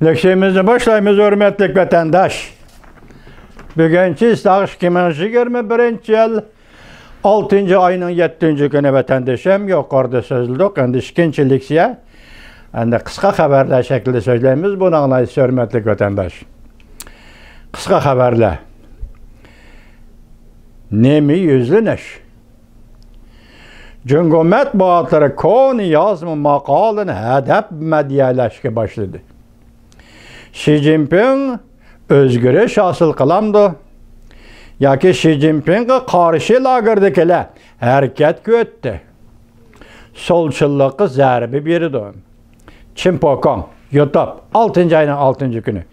Leksiyemizni başlaymiz, hürmetlik vatandaş. Bugünkü istağı 2021 yıl 6. ayının 7. günü vatandaşım yukarıda sözlük. Endi 2. leksiya. Endi kısa haberler şeklinde söyleyimiz. Bunu anlayız, hürmetlik vatandaş. Kısa haberler. Nemi yüzlü neş? Cungo matbuatları konu yazma makalını hedef medyalaşka başladı. Xi Jinping özgürlüş asıl kılamdı. Ya ki Xi Jinping'e karşı lagırdıkiler hareket göttü. Solçulluğu zərbi birdi. Çinpokon, YouTube, 6. ayının 6. günü.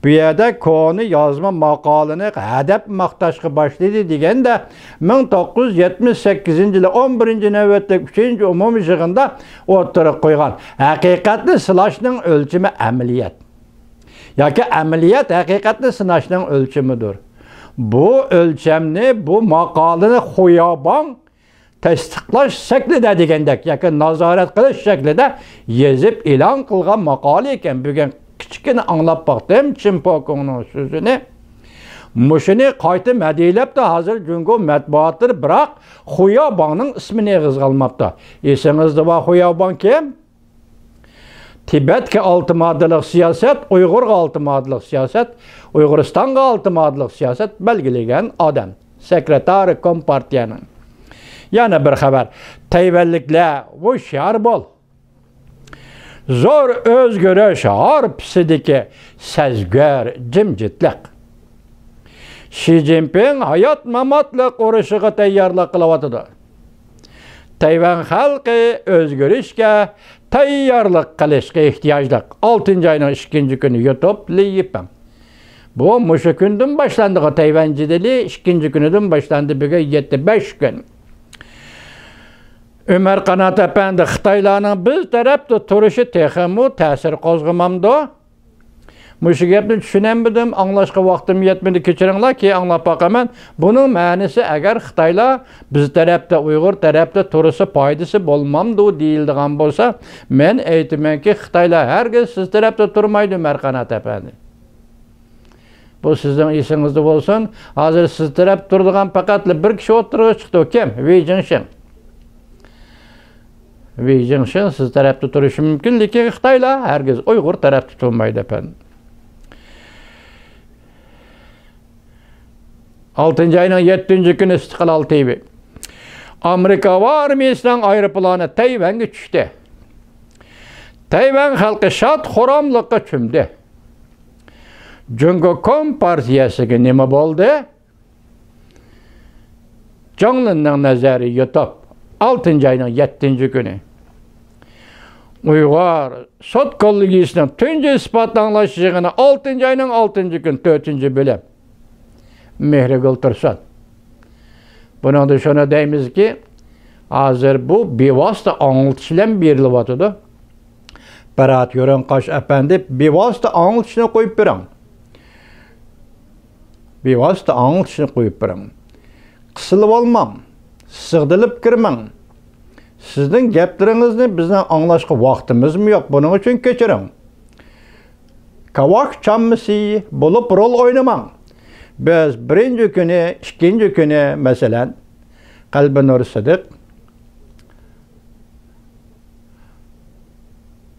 Bu yerde konu yazma makalını hedef maktaşkı başladı degen de 1978 yılı 11. növbetlik 3. umum ışığında oturup koygan. Hakikatli sınashning ölçümü ameliyat. Ya ki ameliyat hakikatli sınashning ölçümüdür. Bu ölçemni, bu makalını huyaban tasdiqlash şeklide degendek, ya ki nazaret kılış şeklide yazıp ilan kılgan makale eken. Bugün kichkina anlap baktım Çinpokon'un sözünü. Muşini qaytı medilep de hazır Cungo matbuatları bırak Huyaban'ın ismini kızgalmapta. Esinizde var Huyaban kim? Tibet'ke altı maddelik siyaset, Uygur'ga altı maddelik siyaset, Uyguristan'ga altı maddelik siyaset belgilegen adam. Sekretari Kompartiyanın. Yani bir haber. Tayvanlikler bu şiar bol. Zor özgürlüş harpsideki sezgör cimcitlik. Xi Jinping hayat mamatlık uğraşıga tayyarlık kılawatıdı. Tayvan halkı özgürlüşke tayyarlık kılışka ihtiyaclık. 6. ayının 2. günü YouTube liyipem. Bu muşu gündün başlandı Tayvan cidili, 2. günüdün başlandı bugün 75 gün. Ömer Kanat Efendi Xitaylarning biz tarafda turishi texmu ta'sir qozg'amamdi. Muşu gapni tushunamdim, anglashga vaqtim yetmedi, kechiringlar ki anglab baqaman. Buning ma'nosi agar Xitoylar biz tarafda Uyg'ur tarafda turisi foydasi bo'lmamdi deyildigan bo'lsa, men aytamanki Xitoylar hargiz siz tarafda turmaydi Ömer Kanat Efendi. Bu sizin esingizda bo'lsin. Hozir siz tarafda turadigan faqat bir kishi o'tirg'i chiqdi, kim? Wei Jingshin. Wei Jingshin siz tarafta turishi mumkin, lekin Xitoylar hargiz Uyg'ur tarafda turmaydi efendim. 6. ayının 7. günü İstiqlal TV. Amerika armiyasining aeroplani Tayvanga tushdi. Tayvan xalqi shod xuramliqqa cho'mdi. Jungo Kompartiyasiga nima bo'ldi? Jonglining nazari YouTube. 6. ayının 7. günü. Uyghur Sot Kollegiyasining tunji isbotlanishini 6. ayının 6. gün 4. bölüm. Mehrigul Tursun. Bunun da şuna deyimiz ki hazır bu bevosita anglitish bilan berilyapti. Barat Yo'ron Qosh efendi bevosita anglitishni qo'yib bering. Bevosita anglitishni qo'yib bering. Qisilib olmam. Sig'dilib kirmang. Sizning gaplaringizni bizdan anglashga vaqtimiz mi yo'q? Buning uchun kechiring. Kavak chammisi bo'lib rol o'ynamang. Biz 1. günü, 2. günü mesela Qalbi Nur Sidiq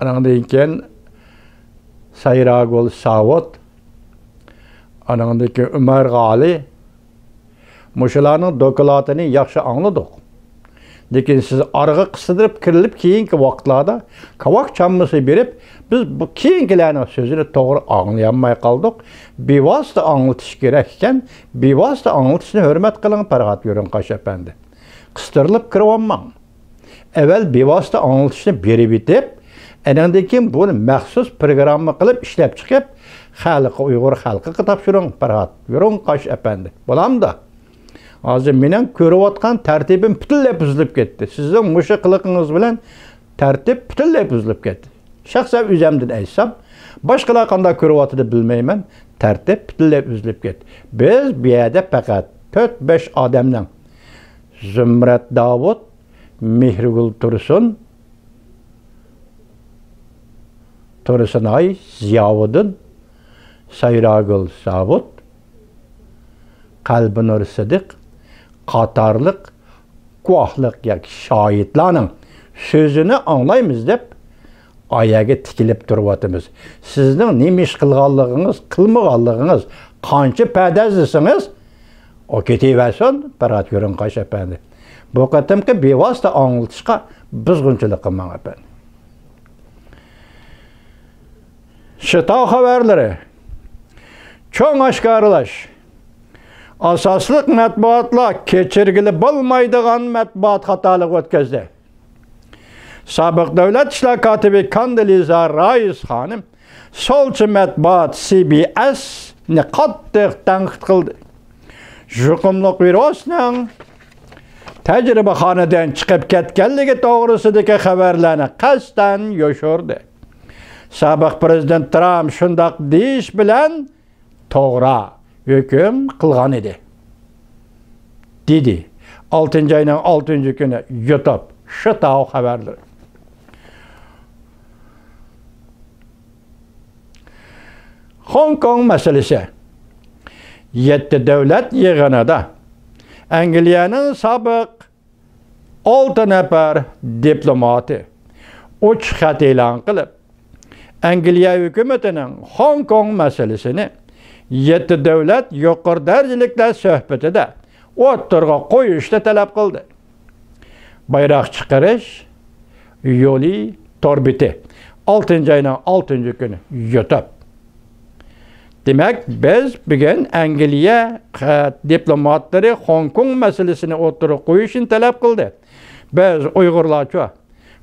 anandan keyin Sayragul Savut anandan keyin Umar Gali mushularning dokladini yaxshi angladik. Lekin siz arg'a qisilib kirilib keyingi vaqtlarda kavak chammasi berib biz bu keyingilarning so'zini to'g'ri anglayolmay qoldik. Bevosita anglatish kerak ekan, bevosita anglatishni hurmat qiling Farg'at Yo'ron Qosh efendi. Qistirilib kiryapman. Avval bevosita anglatishni berib etib, andan keyin buni maxsus programma qilib ishlab chiqib, xalqqa Uyg'ur xalqiga topshiring Farg'at Yo'ron Qosh efendi. Bo'lamdi? Hozir mening ko'rayotgan tartibim butunlay buzilib ketdi. Sizning mushu qiliqingiz bilan tartib butunlay buzilib ketdi. Shaxsan o'zimdan aytsam, boshqalar qanday ko'rayotdi bilmayman, tartib butunlay buzilib ketdi. Biz bu yerda faqat 4-5 odamning Zumrat Davud, Tursunay Ziyavuddin, Sayragül Savut, Qalbinur Sidiq qatarlıq guvahlıq yoki şahidlarning so'zini anglaymiz deb ayaga tikilib turyapmiz. Sizning nima ish qilganligingiz, qilmaganligingiz, qancha padazlisingiz, o ketaversin, birat ko'ring Qosh apandi. Bu qatimki bevosita anglatishga buzg'unchilik qilmang apandi. Şıtav xabarları, çoğun aşkarılaş, asaslık matbuatla keçirgili bulmaydıgan matbuat hatalık ötközde. Sabık Devlet İşler Katibi Kandiliza Rais Hanım, solçu matbuat CBS ne qattiq tanqid qildi. Juqumluq virusning tajribaxonadan chiqib ketganligi to'g'risidagi xabarlarni qasddan yoshirdi. Sabık Prezident Trump şundaq deyish bilan to'g'ri hukm qilgan edi. Dedi 6 ayning 6 kuni YouTube Shitao xabarlari. Hong Kong meselesi 7 davlat yig'inida Angliyaning sobiq 6 nafar diplomati uch xat e'lon qilib, Angliya hukumatining Hong Kong meselesini 7 davlat yuqori darajaliklar suhbatida o'tirg'a qo'yishni talab qildi. Bayroq chiqarish yo'li torbiti 6 ayning 6 kuni YouTube. Demek biz bugün Angliya diplomatları Hong Kong meselesini o'tirg'a qo'yishni talab qildi. Biz Uyg'urlarcha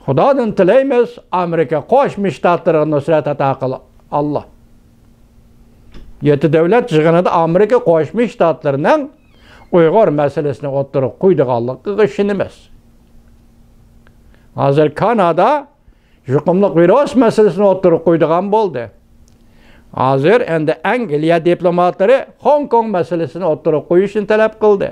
Xudodan tilaymiz, Amerika Qo'shma Shtatlariga nusrat ato qil Allah. 7 davlat yig'inida Amerika Qo'shma Shtatlarining Uyg'ur meselesini o'tirg'a qo'ydiganligiga ishonamiz. Hozir Kanada yuqumli virus meselesini o'tirg'a qo'ydigan bo'ldi. Hozir endi Angliya diplomatlari Hong Kong meselesini o'tirg'a qo'yishni talab qildi.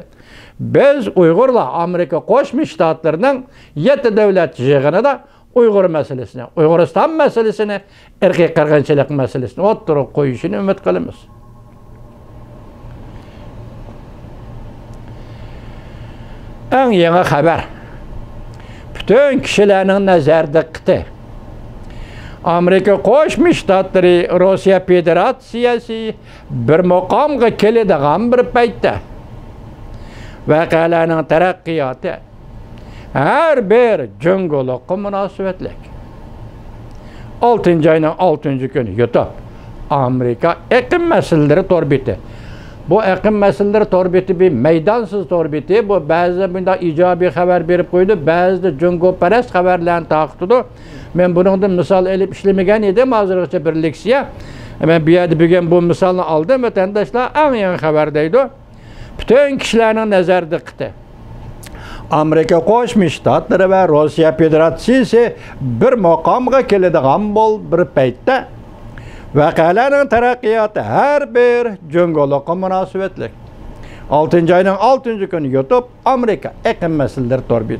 Biz Uyg'urlar Amerika Qo'shma Shtatlarining 7 davlat yig'inida Uyg'ur meselesini, Uyg'uriston meselesini, irqiy qirg'inchilik meselesini o'tirg'a qo'yishini umid qilamiz. Eng yangi xabar. Bütün kishilarning nazar diqqati Amerika Qo'shma Shtatlari Rossiya Federatsiyasi bir maqomga keladigan bir paytda voqealarning taraqqiyoti har bir junguliqqa munosabatlik. 6 ayning 6 kuni YouTube Amerika iqlim masalalari torbiti. Bu iqlim masalalari torbiti bir meydansız torbiti. Bu ba'zi bunda ijobiy xabar berib qo'ydi, ba'zida jungoparast xabarlarni taqdirdi. Men buningdan misol elib ishlamagan edim, hozirgacha bir leksiya. Men bu yerda bugun bu misolni oldim, vatandoshlar eng yangi xabar deydi. Bütün kishilarning nazar diqqati Amerika Qo'shma Shtatlari va Rossiya Federatsiyasi bir maqomga keladigan bir paytda voqealarning taraqqiyoti har bir junguliqqa munosabatlik. 6 ayning 6 kuni YouTube Amerika iqlim masalalari torbit.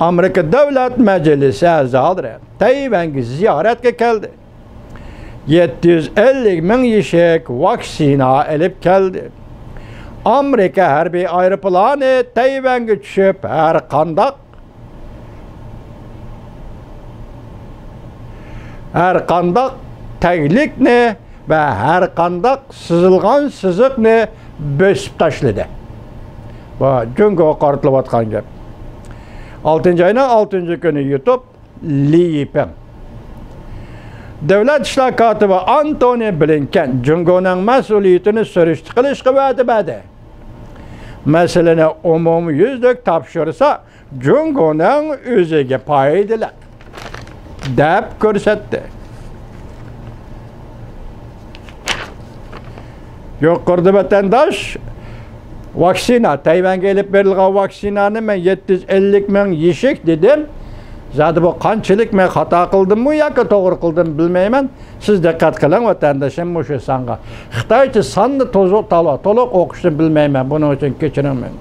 Amerika Davlat Majlisi a'zolari Tayvanga ziyoratga keldi. 750 ming yeshik vaksina olib keldi. Amerika harbiy aeroplani Tayvanga tushib, har qandaq taglikni va har qandaq sizilgan siziqni bosib tashladi. Bu jungo qaratilayotgan gap. 6 ayning 6 kuni YouTube Li Yipeng Davlat ishlar kotibi Antony Blinken jungoning mas'uliyatini surishti qilishga va'da berdi. Masalani umumyuzlik topshirsa, jungoning o'ziga foydali deb ko'rsatdi. Yuqorida vatandosh vaksina, Tayvanga elib berilgan vaksinani men 750 ming yeshik dedim. Zaten bu qanchalik men xato qildimmi yoki to'g'ri qildim bilmayman. Siz diqqat qiling vatandoshim shu songa. Xitoycha sonni to'liq o'qishni bilmayman. Buning uchun kechiring meni.